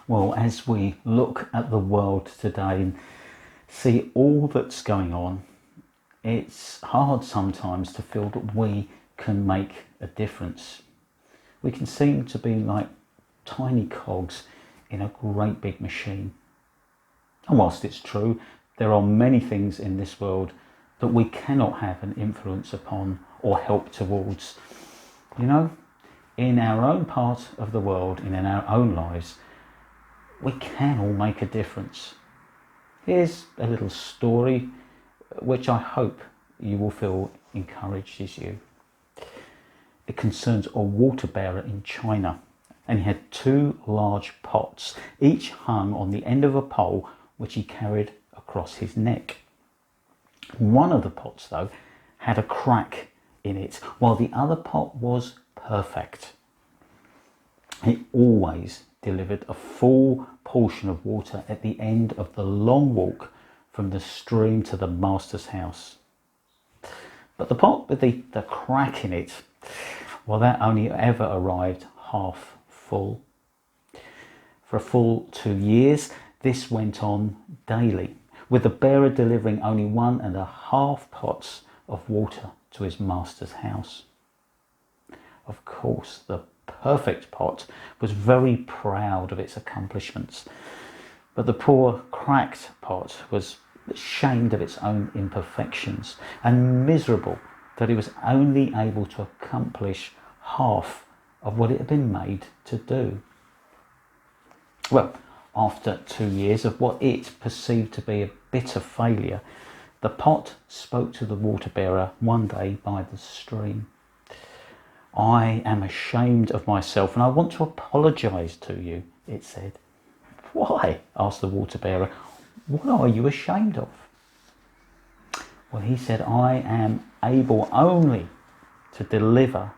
Well, as we look at the world today and see all that's going on, it's hard sometimes to feel that we can make a difference. We can seem to be like tiny cogs in a great big machine. And whilst it's true, there are many things in this world that we cannot have an influence upon or help towards. You know, in our own part of the world, in our own lives, we can all make a difference. Here's a little story which I hope you will feel encourages you. It concerns a water bearer in China, and he had two large pots, each hung on the end of a pole which he carried across his neck. One of the pots, though, had a crack in it, while the other pot was perfect. He always delivered a full portion of water at the end of the long walk from the stream to the master's house. But the pot with the crack in it, well, that only ever arrived half full. For a full 2 years, this went on daily, with the bearer delivering only 1.5 pots of water to his master's house. Of course, the perfect pot was very proud of its accomplishments, but the poor cracked pot was ashamed of its own imperfections and miserable that it was only able to accomplish half of what it had been made to do. Well, after 2 years of what it perceived to be a bitter failure, the pot spoke to the water bearer one day by the stream. "I am ashamed of myself and I want to apologise to you," it said. "Why?" asked the water bearer. "What are you ashamed of?" Well, he said, "I am able only to deliver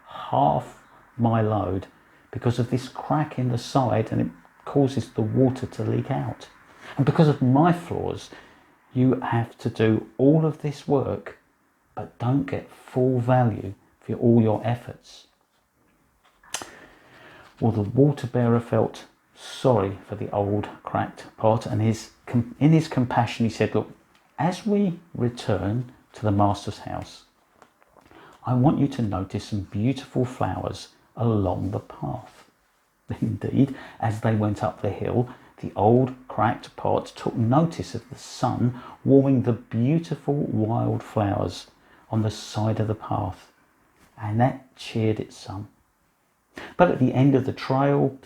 half my load because of this crack in the side, and it causes the water to leak out. And because of my flaws, you have to do all of this work but don't get full value for all your efforts." Well, the water bearer felt sorry for the old cracked pot, and in his compassion he said, "Look, as we return to the master's house, I want you to notice some beautiful flowers along the path." Indeed, as they went up the hill, the old cracked pot took notice of the sun warming the beautiful wild flowers on the side of the path, and that cheered it some. But at the end of the trail,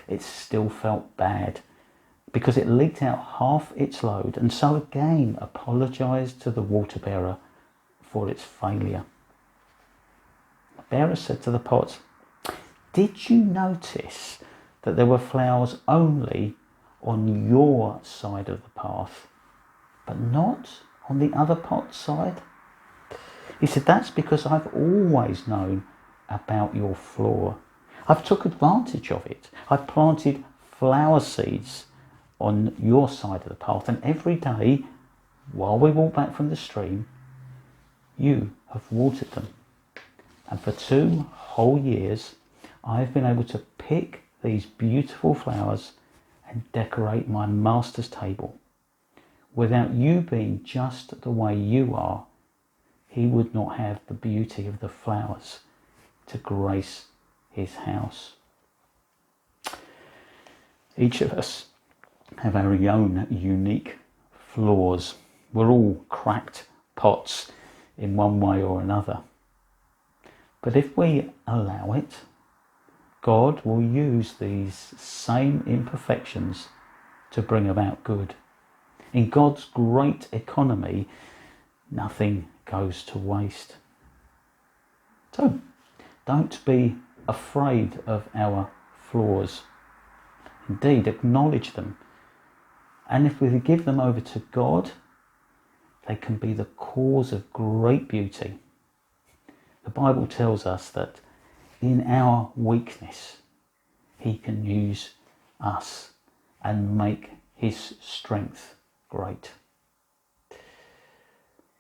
it still felt bad because it leaked out half its load, and so again apologised to the water bearer for its failure. The bearer said to the pot, "Did you notice that there were flowers only on your side of the path, but not on the other pot's side?" He said, "That's because I've always known about your flaw. I've took advantage of it. I've planted flower seeds on your side of the path, and every day while we walk back from the stream, you have watered them. And for 2 whole years, I've been able to pick these beautiful flowers and decorate my master's table. Without you being just the way you are, he would not have the beauty of the flowers to grace his house." Each of us have our own unique flaws. We're all cracked pots in one way or another. But if we allow it, God will use these same imperfections to bring about good. In God's great economy, nothing goes to waste. So don't be afraid of our flaws. Indeed, acknowledge them. And if we give them over to God, they can be the cause of great beauty. The Bible tells us that in our weakness, he can use us and make his strength great.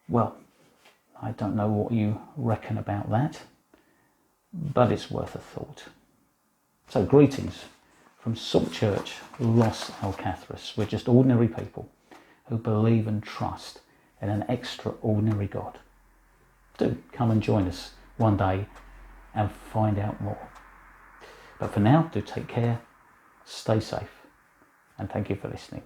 Well, I don't know what you reckon about that, but it's worth a thought. So greetings from from Salt Church, Los Alcatraz. We're just ordinary people who believe and trust in an extraordinary God. Do come and join us one day and find out more. But for now, do take care, stay safe, and thank you for listening.